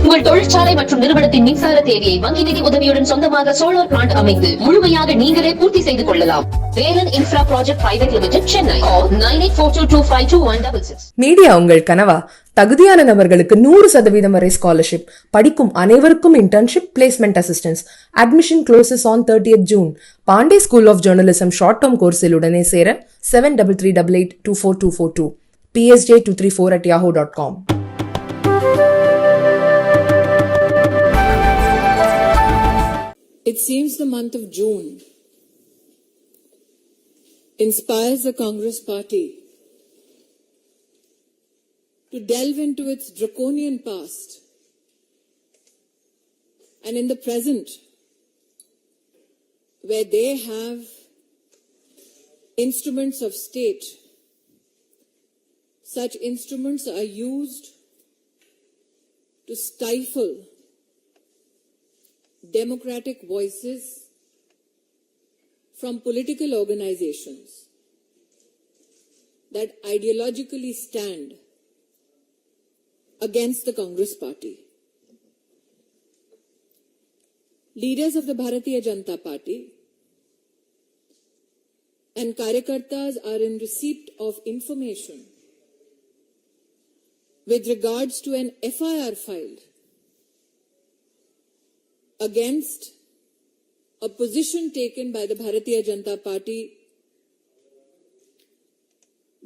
உங்கள் தொழிற்சாலை மற்றும் நிறுவனத்தின் மின்சார தேவையை வங்கி நிதி உதவியுடன் சொந்தமாக சோலார் பிளான்ட் அமைத்து முழுமையாக நீங்களே பூர்த்தி செய்து கொள்ளலாம். Velan infra project private limited, Chennai. 9842252166. Media உங்கள் கனவா? தகுதியான நபர்களுக்கு 100% வரை ஸ்காலர்ஷிப், படிக்கும் அனைவருக்கும் internship, placement assistance. Admission closes on 30th June. Pandey school of journalism short term கோர்ஸில் உடனே சேர 7338824242 psj234@yahoo.com. It seems the month of June inspires the Congress Party to delve into its draconian past and in the present, where they have instruments of state. Such instruments are used to stifle democratic voices from political organizations that ideologically stand against the Congress Party. Leaders of the Bharatiya Janata Party and Karyakartas are in receipt of information with regards to an FIR filed against a position taken by the Bharatiya Janata Party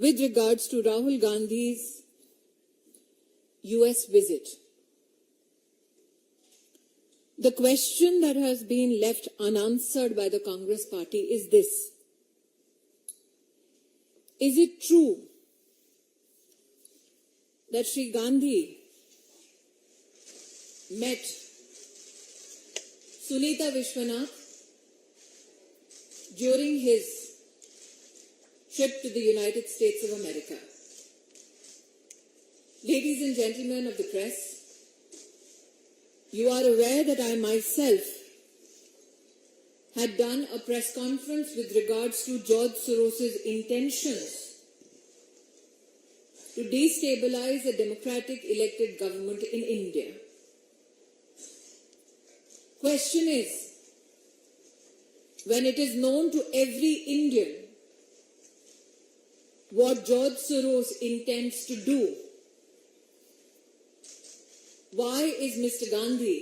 with regards to Rahul Gandhi's US visit. The question that has been left unanswered by the Congress Party is this: is it true that Sri Gandhi met Sunita Vishwanath during his trip to the United States of America? Ladies and gentlemen of the press, you are aware that I myself had done a press conference with regards to George Soros's intentions to destabilize a democratic elected government in India. Question is, when it is known to every Indian what George Soros intends to do, why is Mr. Gandhi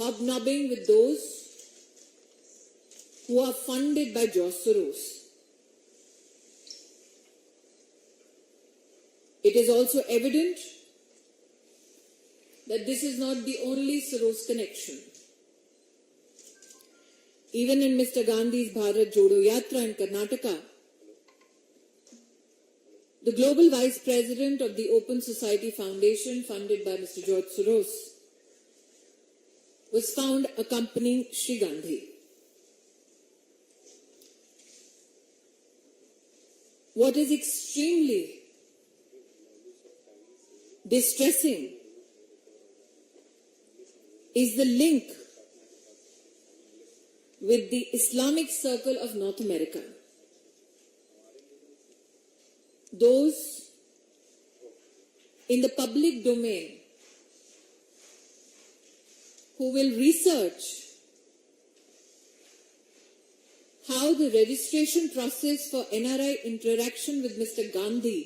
hobnobbing with those who are funded by George Soros? It is also evident that this is not the only Soros connection. Even in Mr. Gandhi's Bharat Jodo Yatra in Karnataka, the global vice president of the Open Society Foundation, funded by Mr. George Soros, was found accompanying Sri Gandhi. What is extremely distressing is the link with the Islamic Circle of North America. Those in the public domain who will research how the registration process for NRI interaction with Mr. Gandhi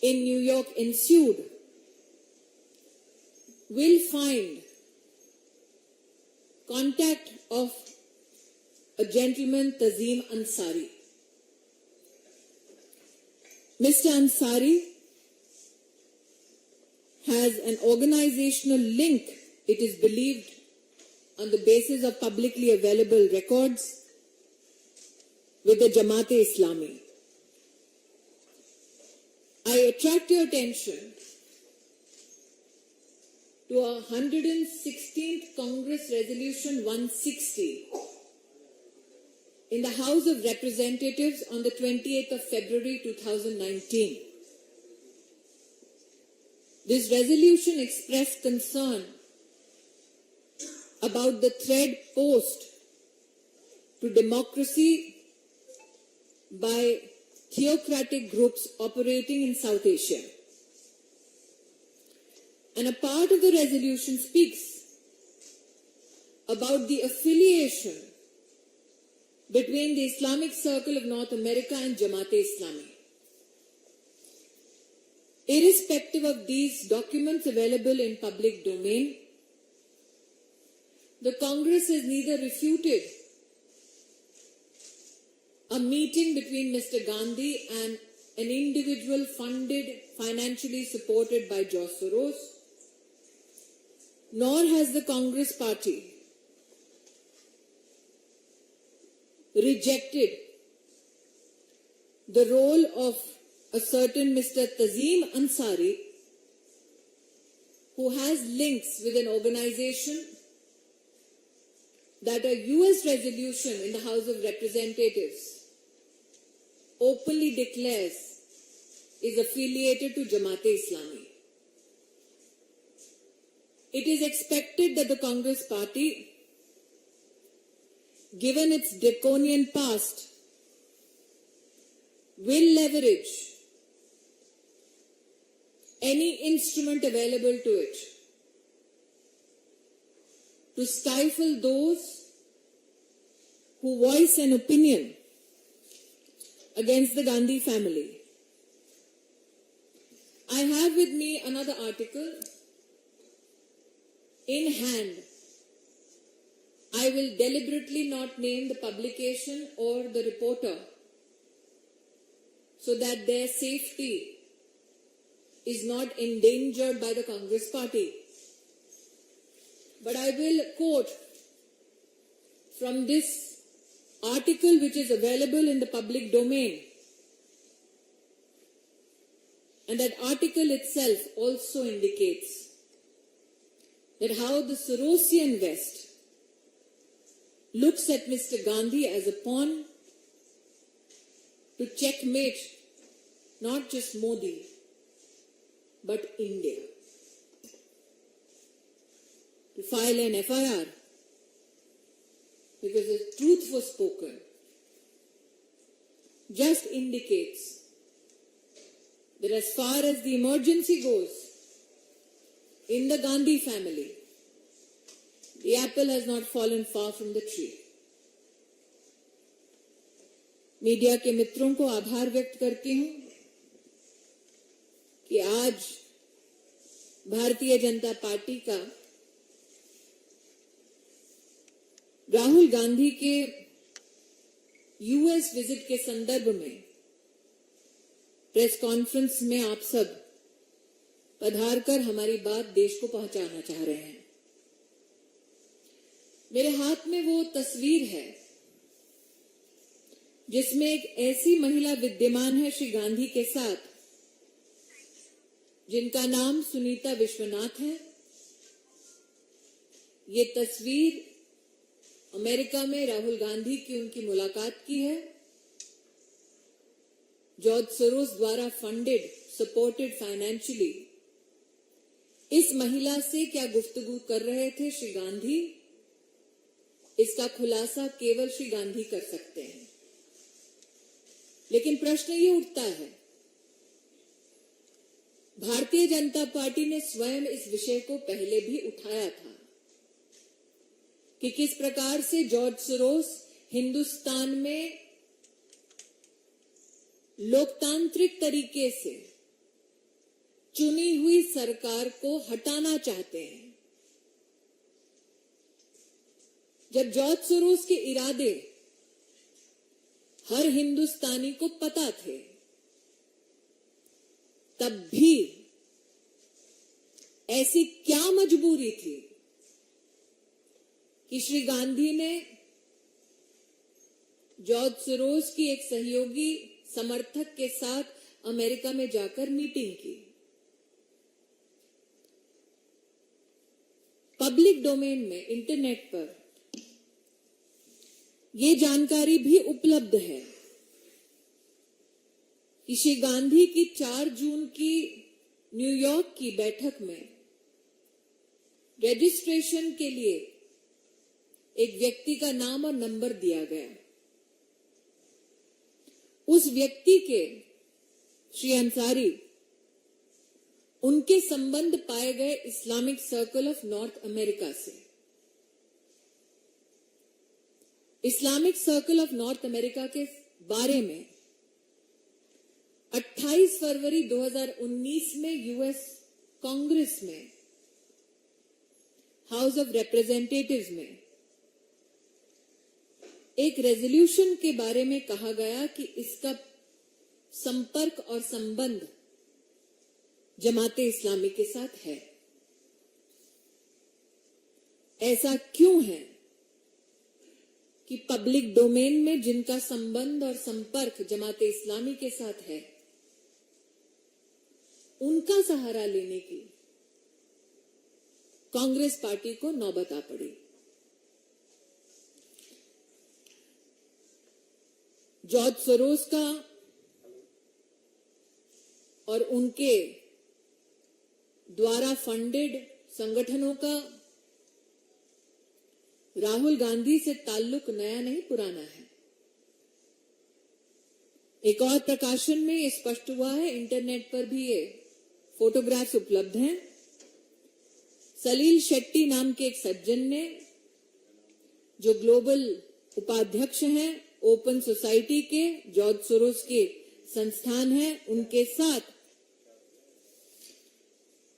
in New York ensued will find contact of a gentleman, Tazim Ansari. Mr. Ansari has an organizational link, it is believed, on the basis of publicly available records with the Jamaat-e-Islami. I attract your attention to a 116th Congress Resolution 160 in the House of Representatives on the 28th of February 2019. This resolution expressed concern about the thread posed to democracy by theocratic groups operating in South Asia. And a part of the resolution speaks about the affiliation between the Islamic Circle of North America and Jamaat-e-Islami. Irrespective of these documents available in public domain, the Congress has neither refuted a meeting between Mr. Gandhi and an individual funded, financially supported by George Soros, nor has the Congress party rejected the role of a certain Mr. Tazim Ansari, who has links with an organization that a US resolution in the House of Representatives openly declares is affiliated to Jamaat-e-Islami. It is expected that the Congress party, given its draconian past, will leverage any instrument available to it to stifle those who voice an opinion against the Gandhi family. I have with me another article in hand. I will deliberately not name the publication or the reporter so that their safety is not endangered by the Congress party. But I will quote from this article which is available in the public domain. And that article itself also indicates that how the Sorosian West looks at Mr. Gandhi as a pawn to checkmate not just Modi, but India. To file an FIR because the truth was spoken just indicates that as far as the emergency goes in the Gandhi family, the apple has not fallen far from the tree. Media के मित्रों को आभार व्यक्त करती हूं कि आज Bharatiya Janata party का राहुल गांधी के यूएस विजिट के संदर्भ में प्रेस कॉन्फ्रेंस में आप सब पधारकर हमारी बात देश को पहुंचाना चाह रहे हैं। मेरे हाथ में वो तस्वीर है जिसमें एक ऐसी महिला विद्यमान है श्री गांधी के साथ जिनका नाम सुनीता विश्वनाथ है। ये तस्वीर अमेरिका में राहुल गांधी की उनकी मुलाकात की है। जॉर्ज सोरोस द्वारा फंडेड, सपोर्टेड फाइनेंशियली इस महिला से क्या गुफ्तगू कर रहे थे श्री गांधी, इसका खुलासा केवल श्री गांधी कर सकते हैं। लेकिन प्रश्न ये उठता है, भारतीय जनता पार्टी ने स्वयं इस विषय को पहले भी उठाया था कि किस प्रकार से जॉर्ज सोरोस हिंदुस्तान में लोकतांत्रिक तरीके से चुनी हुई सरकार को हटाना चाहते हैं। जब जॉर्ज सोरोस के इरादे हर हिंदुस्तानी को पता थे, तब भी ऐसी क्या मजबूरी थी कि श्री गांधी ने जॉर्ज सोरोस की एक सहयोगी समर्थक के साथ अमेरिका में जाकर मीटिंग की। पब्लिक डोमेन में, इंटरनेट पर ये जानकारी भी उपलब्ध है कि श्री गांधी की 4 जून की न्यूयॉर्क की बैठक में रजिस्ट्रेशन के लिए एक व्यक्ति का नाम और नंबर दिया गया। उस व्यक्ति के, श्री अंसारी, उनके संबंध पाए गए Islamic circle of North America से। Islamic circle of North America के बारे में 28 फरवरी 2019 में यूएस कांग्रेस में, हाउस ऑफ रिप्रेजेंटेटिव्स में एक रेजोल्यूशन के बारे में कहा गया कि इसका संपर्क और संबंध जमाते इस्लामी के साथ है। ऐसा क्यों है कि पब्लिक डोमेन में जिनका संबंध और संपर्क जमाते इस्लामी के साथ है, उनका सहारा लेने की कांग्रेस पार्टी को नौबत आ पड़ी। जॉर्ज सोरोस का और उनके द्वारा फंडेड संगठनों का राहुल गांधी से ताल्लुक नया नहीं पुराना है। एक और प्रकाशन में ये स्पष्ट हुआ है, इंटरनेट पर भी ये फोटोग्राफ्स उपलब्ध हैं। सलील शेट्टी नाम के एक सज्जन ने, जो ग्लोबल उपाध्यक्ष हैं ओपन सोसाइटी के, जॉर्ज सोरोस के संस्थान है, उनके साथ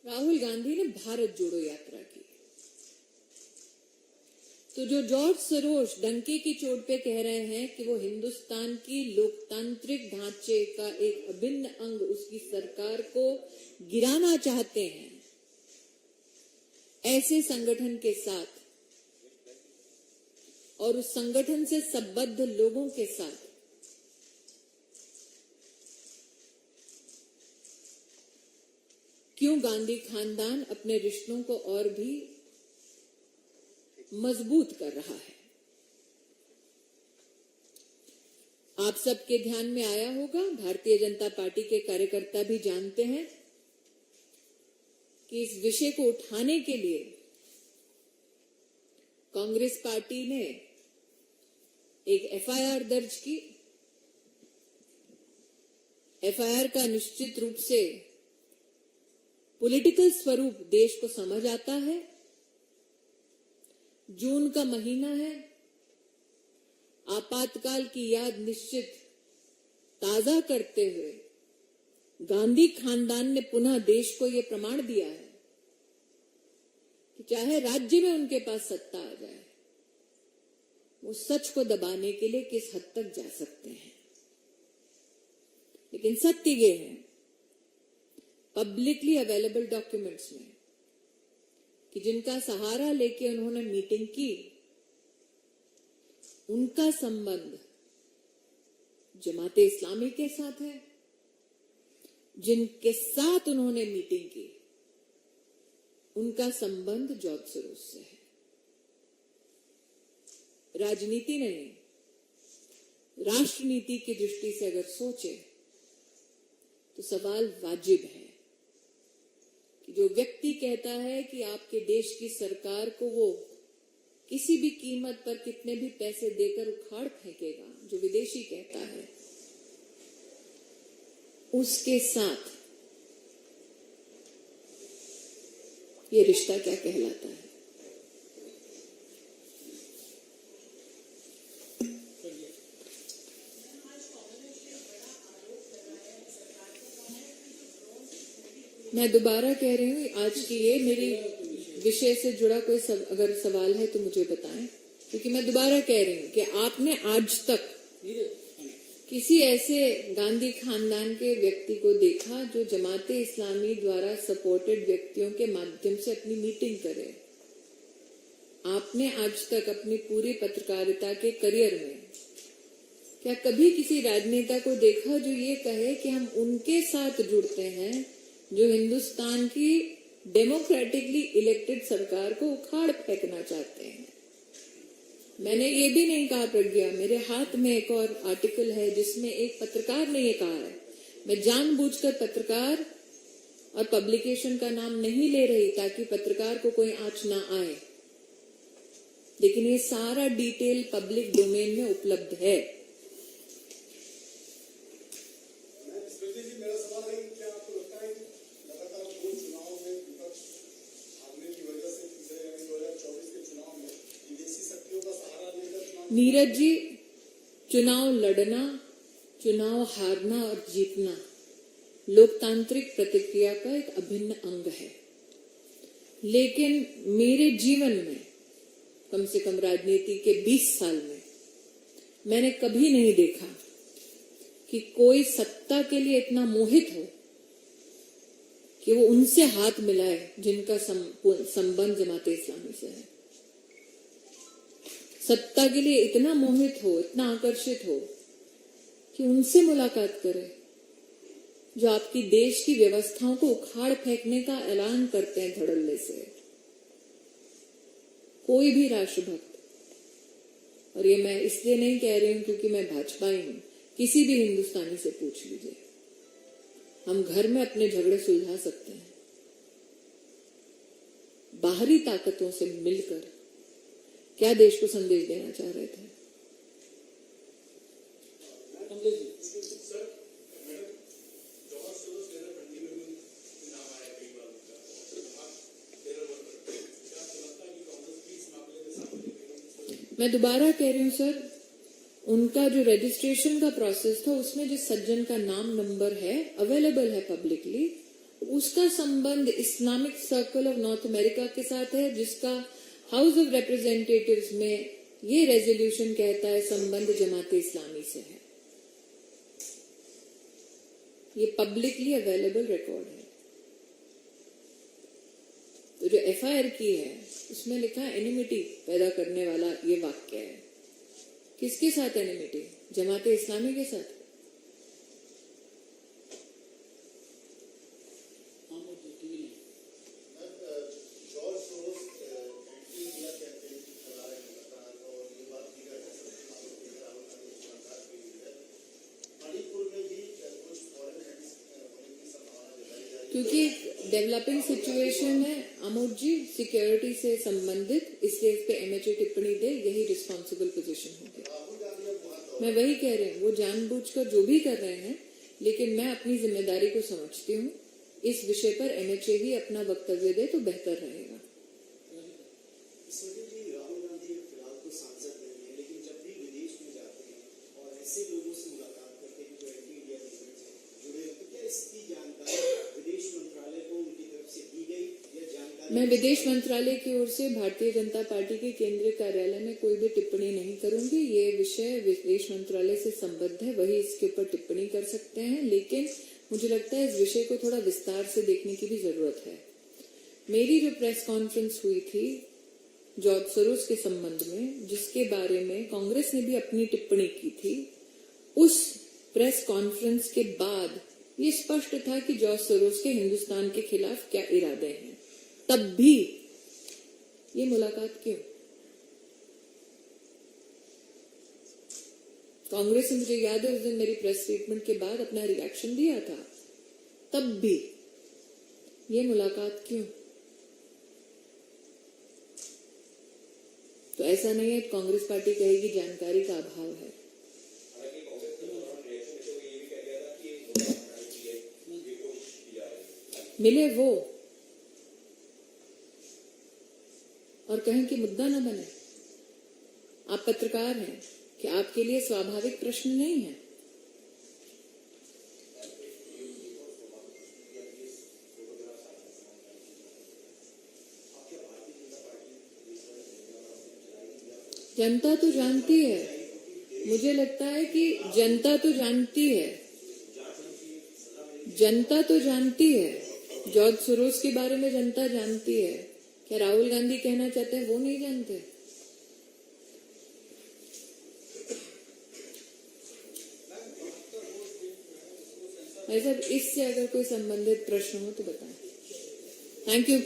राहुल गांधी ने भारत जोड़ो यात्रा की। तो जो जॉर्ज सोरोस डंके की चोट पे कह रहे हैं कि वो हिंदुस्तान की लोकतांत्रिक ढांचे का एक अभिन्न अंग, उसकी सरकार को गिराना चाहते हैं, ऐसे संगठन के साथ और उस संगठन से संबद्ध लोगों के साथ क्यों गांधी खानदान अपने रिश्तों को और भी मजबूत कर रहा है? आप सबके ध्यान में आया होगा, भारतीय जनता पार्टी के कार्यकर्ता भी जानते हैं कि इस विषय को उठाने के लिए कांग्रेस पार्टी ने एक एफआईआर दर्ज की। एफआईआर का निश्चित रूप से पॉलिटिकल स्वरूप देश को समझ आता है। जून का महीना है, आपातकाल की याद निश्चित ताजा करते हुए गांधी खानदान ने पुनः देश को यह प्रमाण दिया है कि चाहे राज्य में उनके पास सत्ता आ जाए, वो सच को दबाने के लिए किस हद तक जा सकते हैं। लेकिन सत्य ये है, पब्लिकली अवेलेबल डॉक्यूमेंट्स में, कि जिनका सहारा लेके उन्होंने मीटिंग की, उनका संबंध जमाते इस्लामी के साथ है। जिनके साथ उन्होंने मीटिंग की, उनका संबंध जॉर्ज सोरोस से है। राजनीति नहीं, राष्ट्रनीति की दृष्टि से अगर सोचे तो सवाल वाजिब है कि जो व्यक्ति कहता है कि आपके देश की सरकार को वो किसी भी कीमत पर कितने भी पैसे देकर उखाड़ फेंकेगा, जो विदेशी कहता है, उसके साथ ये रिश्ता क्या कहलाता है? मैं दोबारा कह रही हूँ, आज की ये मेरी विषय से जुड़ा कोई अगर सवाल है तो मुझे बताएं, क्योंकि मैं दोबारा कह रही हूँ कि आपने आज तक किसी ऐसे गांधी खानदान के व्यक्ति को देखा जो जमाते इस्लामी द्वारा सपोर्टेड व्यक्तियों के माध्यम से अपनी मीटिंग करे? आपने आज तक अपनी पूरी पत्रकारिता के करियर में क्या कभी किसी राजनेता को देखा जो ये कहे कि हम उनके साथ जुड़ते हैं जो हिंदुस्तान की डेमोक्रेटिकली इलेक्टेड सरकार को उखाड़ फेंकना चाहते हैं? मैंने ये भी नहीं कहा प्रज्ञा, मेरे हाथ में एक और आर्टिकल है जिसमें एक पत्रकार ने ये कहा है। मैं जानबूझकर पत्रकार और पब्लिकेशन का नाम नहीं ले रही ताकि पत्रकार को कोई आंच ना आए, लेकिन ये सारा डिटेल पब्लिक डोमेन में उपलब्ध है। नीरज जी, चुनाव लड़ना, चुनाव हारना और जीतना लोकतांत्रिक प्रतिक्रिया का एक अभिन्न अंग है। लेकिन मेरे जीवन में, कम से कम राजनीति के 20 साल में, मैंने कभी नहीं देखा कि कोई सत्ता के लिए इतना मोहित हो कि वो उनसे हाथ मिलाए जिनका संबंध जमाते इस्लामी से है। सत्ता के लिए इतना मोहित हो, इतना आकर्षित हो कि उनसे मुलाकात करे जो आपकी देश की व्यवस्थाओं को उखाड़ फेंकने का ऐलान करते हैं धड़ल्ले से। कोई भी राष्ट्रभक्त, और ये मैं इसलिए नहीं कह रही हूं क्योंकि मैं भाजपाई हूं, किसी भी हिंदुस्तानी से पूछ लीजिए, हम घर में अपने झगड़े सुलझा सकते हैं। बाहरी ताकतों से मिलकर क्या देश को संदेश देना चाह रहे थे? मैं दोबारा कह रही हूं सर, उनका जो रजिस्ट्रेशन का प्रोसेस था उसमें जिस सज्जन का नाम नंबर है अवेलेबल है पब्लिकली, उसका संबंध Islamic circle of North America के साथ है, जिसका हाउस ऑफ रिप्रेजेंटेटिव्स में ये रेजोल्यूशन कहता है संबंध जमाते इस्लामी से है। ये पब्लिकली अवेलेबल रिकॉर्ड है। तो जो एफआईआर की है उसमें लिखा है एनिमिटी पैदा करने वाला ये वाक्य है। किसके साथ एनिमिटी? जमाते इस्लामी के साथ। क्योंकि डेवलपिंग सिचुएशन है अमोद जी, सिक्योरिटी से संबंधित, इसलिए इस पे एमएचए टिप्पणी दे, यही रिस्पॉन्सिबल पोजीशन होगी। मैं वही कह रही हूँ, वो जानबूझकर जो भी कर रहे हैं, लेकिन मैं अपनी जिम्मेदारी को समझती हूँ। इस विषय पर एमएचए ही अपना वक्तव्य दे तो बेहतर रहेगा। राहुल गांधी फिलहाल तो सांसद नहीं है, लेकिन जब भी विदेश में जाते हैं और ऐसे लोगों से मुलाकात करते हैं जो एंटी इंडिया मूवमेंट से जुड़े हैं, तो क्या इसकी जानकारी विदेश मंत्रालय को उनकी तरफ से दी गई या जानकारी? मैं विदेश मंत्रालय की ओर से भारतीय जनता पार्टी के केंद्रीय कार्यालय में कोई भी टिप्पणी नहीं करूंगी। ये विषय विदेश मंत्रालय से संबद्ध है, वही इसके ऊपर टिप्पणी कर सकते हैं। लेकिन मुझे लगता है इस विषय को थोड़ा विस्तार से देखने की भी जरूरत है। मेरी जो प्रेस कॉन्फ्रेंस हुई थी जॉर्ज सोरोस के संबंध में, जिसके बारे में कांग्रेस ने भी अपनी टिप्पणी की थी, उस प्रेस कॉन्फ्रेंस के बाद ये स्पष्ट था कि जॉर्ज सोरोस के हिंदुस्तान के खिलाफ क्या इरादे हैं। तब भी ये मुलाकात क्यों? कांग्रेस ने, मुझे याद है, उस दिन मेरी प्रेस स्टेटमेंट के बाद अपना रिएक्शन दिया था। तब भी ये मुलाकात क्यों? तो ऐसा नहीं है कांग्रेस पार्टी कहेगी जानकारी का अभाव है। मिले वो और कहें कि मुद्दा न बने। आप पत्रकार हैं कि आपके लिए स्वाभाविक प्रश्न नहीं है? जनता तो जानती है, मुझे लगता है कि जनता तो जानती है, जनता तो जानती है। जॉर्ज सोरोस के बारे में जनता जानती है। क्या राहुल गांधी कहना चाहते हैं वो नहीं जानते? ऐसा इससे अगर कोई संबंधित प्रश्न हो तो बताएं। Thank you.